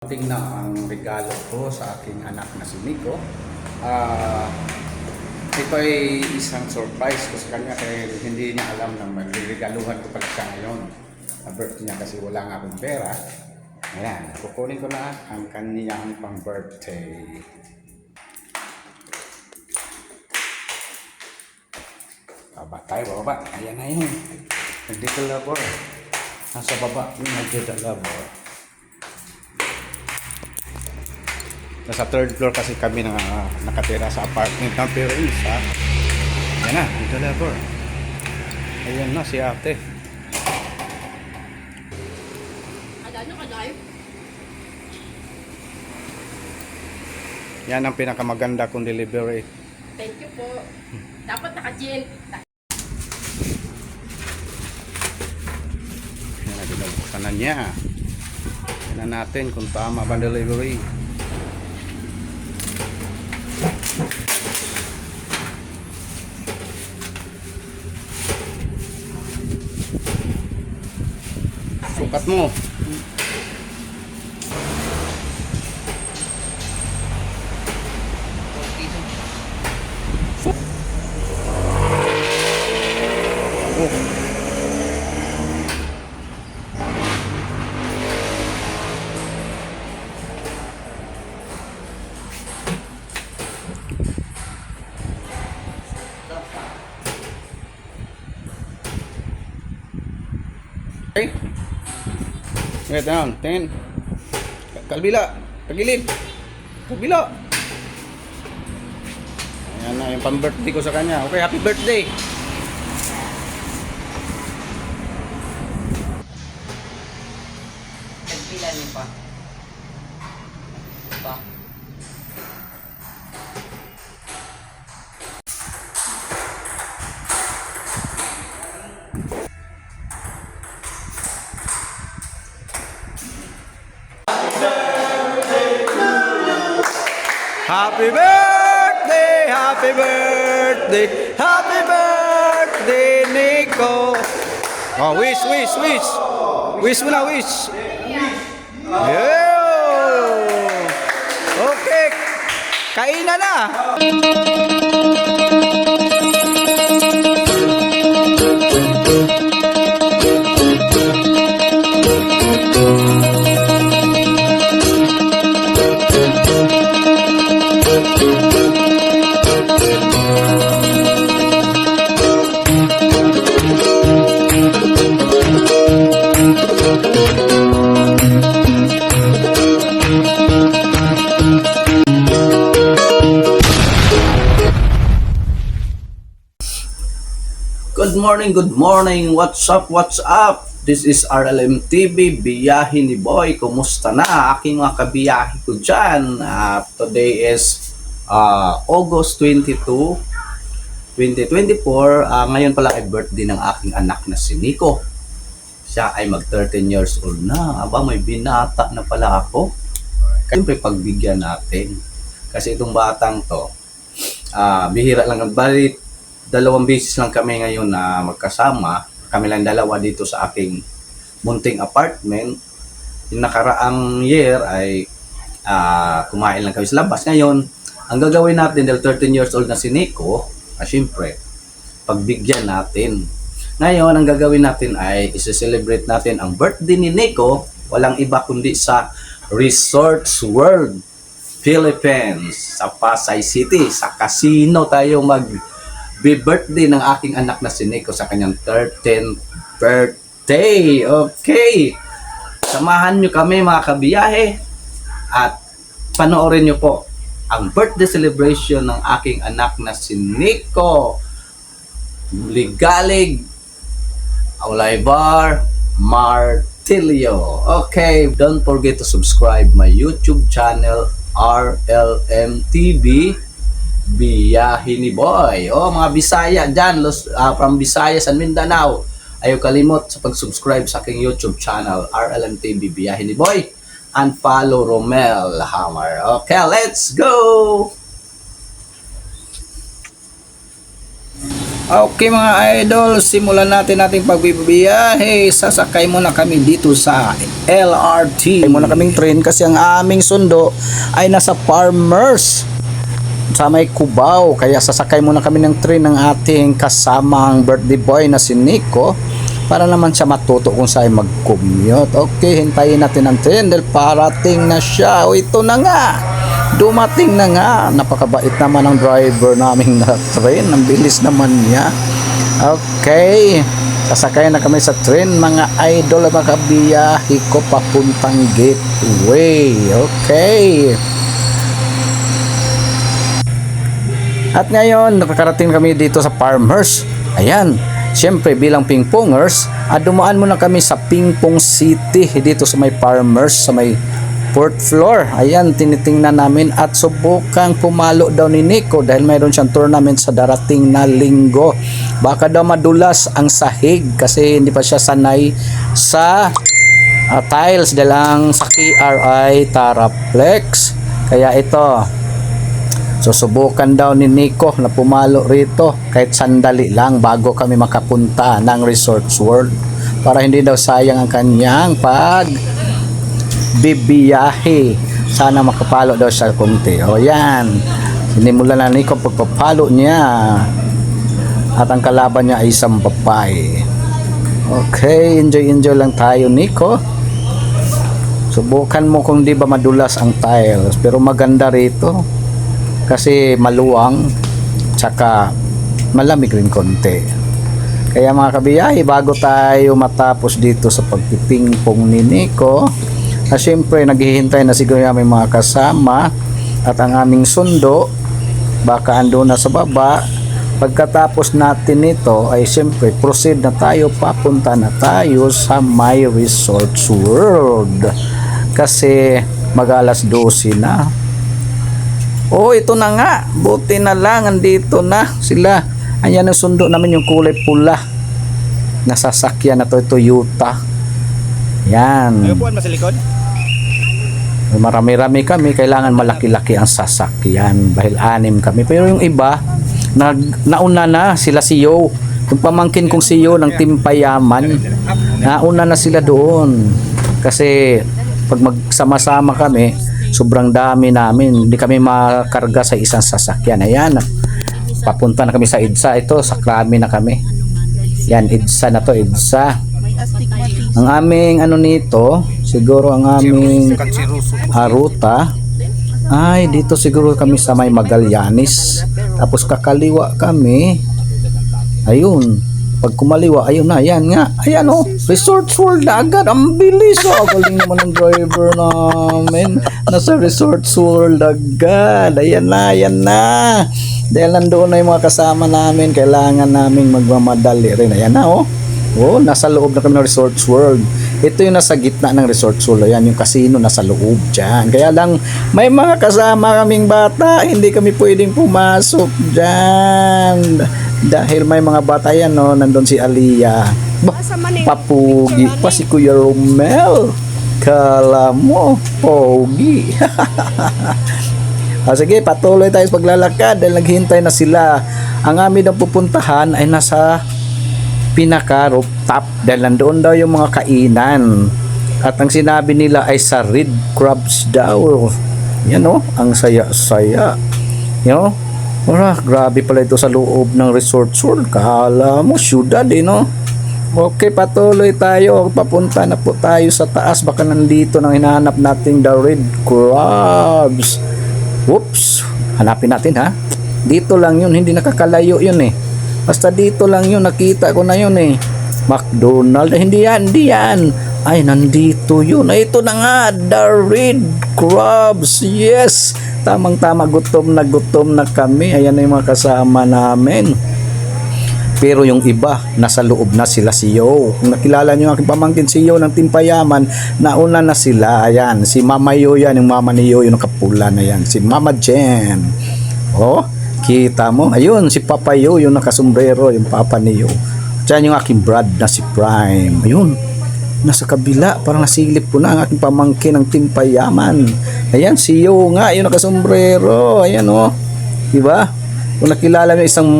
Tingnan ang regalo ko sa aking anak na si Nico. Ito ay isang surprise ko sa kanya kaya hindi niya alam na magregaluhan ko pala siya ngayon. Birthday niya kasi wala nga akong pera. Ayan, kukunin ko na ang kanyang pang-birthday. Baba tayo, baba. Ayan na yun. Nagdidalabor. Nasa baba, nagdidalabor. Nasa third floor kasi kami na nakatira sa apartment ng parents, ha. Ayan na, dito na po. Ayan na si ate. Ano ka live? Yan ang pinakamaganda kong delivery. Thank you po. Dapat naka-gel. Ayan na, binubuksan na niya. Tignan natin kung tama ba delivery. Sukat mo. Okay. Wait down. Tingin. Kalbila. Kagilid. Kalbila. Ayan na yung pang-birthday ko sa kanya. Okay, happy birthday. Nagpila niyo pa. Pa. Happy birthday, happy birthday, happy birthday, Nico. Oh, wish, wish, wish. Wish mo na, wish. Yeah. Okay. Kainan na. Good morning, what's up? This is RLM TV, biyahe ni Boy. Kumusta na aking mga kabiyahe ko dyan? Today is August 22, 2024. Ngayon pala ay birthday ng aking anak na si Nico. Siya ay mag 13 years old na. Aba, may binata na pala ako. Siyempre pagbigyan natin. Kasi itong batang to, bihira lang ang balit. 2 beses lang kami ngayon na magkasama. Kami lang dalawa dito sa aking munting apartment. Yung nakaraang year ay kumain lang kami sa labas. Ngayon, ang gagawin natin dahil 13 years old na si Nico, syempre, pagbigyan natin. Ngayon, ang gagawin natin ay isi-celebrate natin ang birthday ni Nico. Walang iba kundi sa Resorts World Philippines sa Pasay City. Sa casino tayo birthday ng aking anak na si Nico sa kanyang 13th birthday. Okay. Samahan nyo kami mga kabiyahe at panoorin nyo po ang birthday celebration ng aking anak na si Nico Ligalig Olivar Martilio. Okay, don't forget to subscribe my YouTube channel RLM TV Biyahe ni Boy. Mga Bisaya dyan, from Visayas and Mindanao, ayaw kalimot sa pag-subscribe sa aking YouTube channel RLM TV Biyahe ni Boy and follow Romel Hammer. Okay, let's go! Okay mga idol, simulan natin ating pagbibiyahe. Sasakay muna kami dito sa LRT. Sasakay muna kaming train kasi ang aming sundo ay nasa Farmers sa may Cubao. Kaya sasakay muna kami ng train ng ating kasamang birthday boy na si Nico para naman siya matuto kung saan mag-commute. Okay, hintayin natin ang train dahil parating na siya. O ito na nga, dumating na nga. Napakabait naman ang driver naming na train. Ang bilis naman niya. Okay, sasakay na kami sa train mga idol. Makabiyahe ko papuntang Gateway. Okay. At ngayon, nakakarating kami dito sa Farmers. Ayan, siyempre bilang pingpongers, dumaan muna kami sa Pingpong City dito sa may Farmers, sa may 4th floor. Ayan, tinitingnan namin at subukang pumalo daw ni Nico dahil mayroon siyang tournament sa darating na linggo. Baka daw madulas ang sahig kasi hindi pa siya sanay sa tiles dahil ang sa KRI Taraplex. Kaya ito, susubukan daw ni Nico na pumalo rito kahit sandali lang bago kami makapunta ng Resorts World para hindi daw sayang ang kanyang bibiyahe. Sana makapalo daw siya konti. O yan, sinimulan na Nico pagpapalo niya at ang kalaban niya ay isang babae. Okay, enjoy lang tayo Nico. Subukan mo kung di ba madulas ang tiles, pero maganda rito kasi maluwang tsaka malamig rin konti. Kaya mga kabiyahe, bago tayo matapos dito sa pagpipingpong ni Nico, syempre naghihintay na siguro may mga kasama at ang aming sundo baka ando na sa baba. Pagkatapos natin ito ay syempre proceed na tayo, papunta na tayo sa My Resorts World kasi mag-alas 12 na. Oh, ito na nga. Buti na lang, andito na sila. Ayan ang sundo namin, yung kulay pula na sasakyan na to, Toyota. Yan. Ano po ang masilikod? Marami-rami kami, kailangan malaki-laki ang sasakyan dahil 6 kami. Pero yung iba, nauna na sila CEO. Yung pamangkin kong CEO ng Team Payaman, nauna na sila doon. Kasi pag magsama-sama kami, sobrang dami namin, hindi kami makarga sa isang sasakyan. Ayan, papunta na kami sa EDSA. Ito, sa Krami na kami. Yan, EDSA na to, EDSA. Ang aming ano nito, siguro ang aming ruta ay dito siguro kami sa may Magallanes. Tapos kakaliwa kami. Ayun, pag kumaliwa, ayun na, ayan nga. Ayan o, Resorts World na agad. Ang bilis o. Galing naman ng driver namin. Nasa Resorts World agad. Ayan na, ayan na. Dahil nandoon na yung mga kasama namin, kailangan namin magmamadali rin. Ayan na o. Oh, nasa loob na kami ng Resorts World. Ito yung nasa gitna ng Resorts World. Ayan, yung casino nasa loob dyan. Kaya lang, may mga kasama kaming bata. Hindi kami pwedeng pumasok dyan. Dahil may mga bata yan, no? Nandun si Aliyah. Papugi pa si Kuya Romel. Kala mo, pogi. Sige, patuloy tayo sa paglalakad dahil naghihintay na sila. Ang amin na pupuntahan ay nasa pinaka-rooftop dahil nandoon daw yung mga kainan. At ang sinabi nila ay sa Red Crabs daw. Yan o, ang saya-saya. You know? Grabe pala ito sa loob ng Resorts World. Kala mo, syudad no? Okay, patuloy tayo. Papunta na po tayo sa taas. Baka nandito nang hinahanap natin the Red Crabs. Whoops! Hanapin natin ha. Dito lang yun, hindi nakakalayo yun eh. Basta dito lang yun, nakita ko na yun eh. McDonald's, hindi yan. Ay, nandito yun. Ay, ito na nga, the Red Crabs. Yes! Tamang-tama, gutom na kami. Ayan na yung mga kasama namin. Pero yung iba, nasa loob na sila CEO. Kung nakilala nyo aking pamangkin CEO ng Team Payaman, nauna na sila. Ayan, si Mama Yo yan, yung mama ni Yo, yung nakapula na yan. Si Mama Jen. Oh, kita mo? Ayun, si Papa Yo, yung nakasombrero, yung papa ni Yo. Diyan yung aking brad na si Prime. Ayun, nasa kabila, parang nasilip ko na ang aking pamangkin ng Team Payaman. Ayan, CEO nga, yung nakasombrero. Ayan, oh. Diba? Kung nakilala nyo isang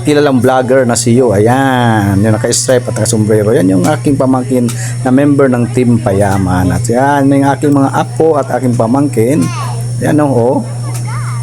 kilalang vlogger na si Yu. Ayan, yung naka-stripe at naka-sombrero. Yan yung aking pamangkin na member ng Team Payaman. At yan, yung aking mga apo at aking pamangkin. Yan oh.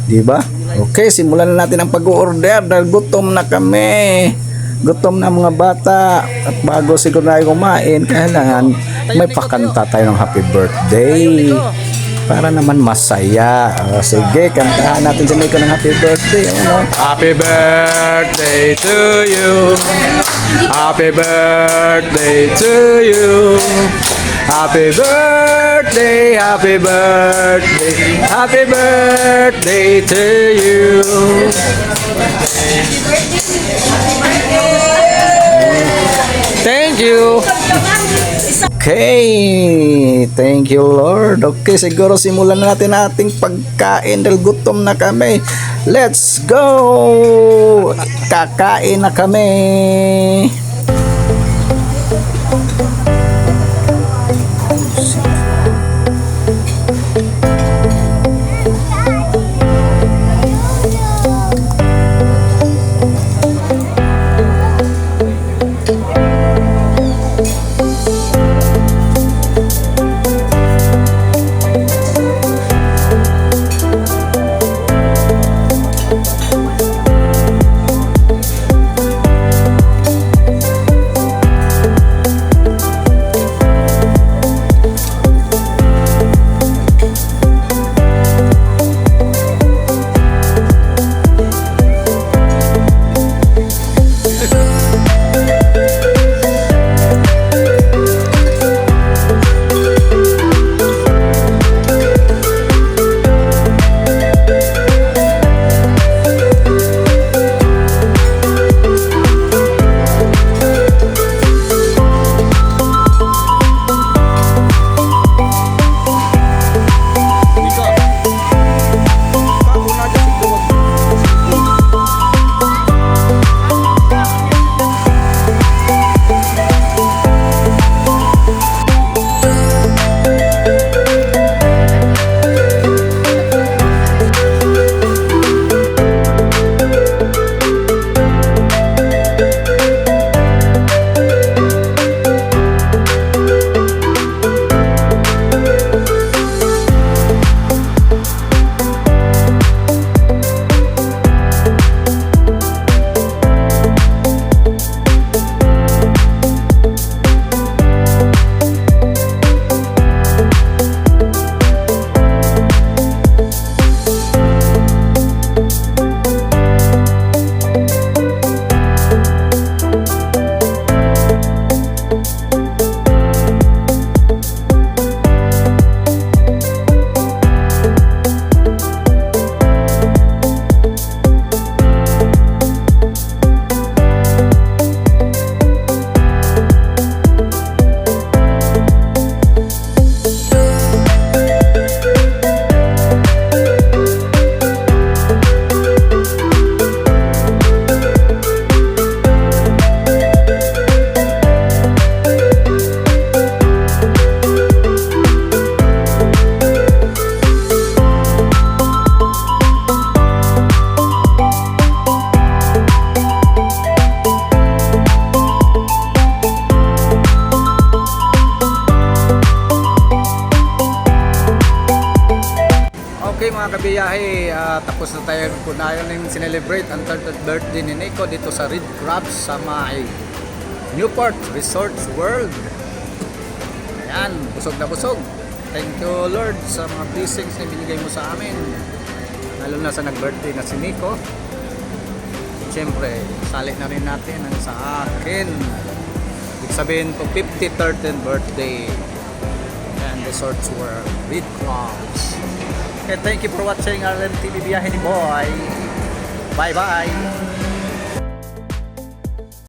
Di ba? Okay, simulan na natin ang pag-order dahil gutom na kami. Gutom na mga bata. At bago siguro na kumain, kailangan may pakanta tayo ng happy birthday. Para naman masaya. Sige, kantahan natin si Nico ng happy birthday. Ano? Happy birthday to you. Happy birthday to you. Happy birthday, happy birthday, happy birthday to you. Thank you. Okay, thank you Lord. Okay, siguro simulan na natin ating pagkain dahil gutom na kami. Let's go! Kakain na kami. Okay mga kabiyahe, tapos na tayo po na yung sinelebrate ang 3rd birthday ni Nico dito sa Red Crabs sa may Newport Resorts World. Ayan, busog na busog. Thank you Lord sa mga blessings na binigay mo sa amin. Lalo na sa nag-birthday na si Nico. Siyempre, sali na rin natin ang sa akin. Ibig sabihin po 53rd birthday. And Resorts World, Red Crabs. Okay, thank you for watching RLM TV Biyahe ni Boy. Bye bye.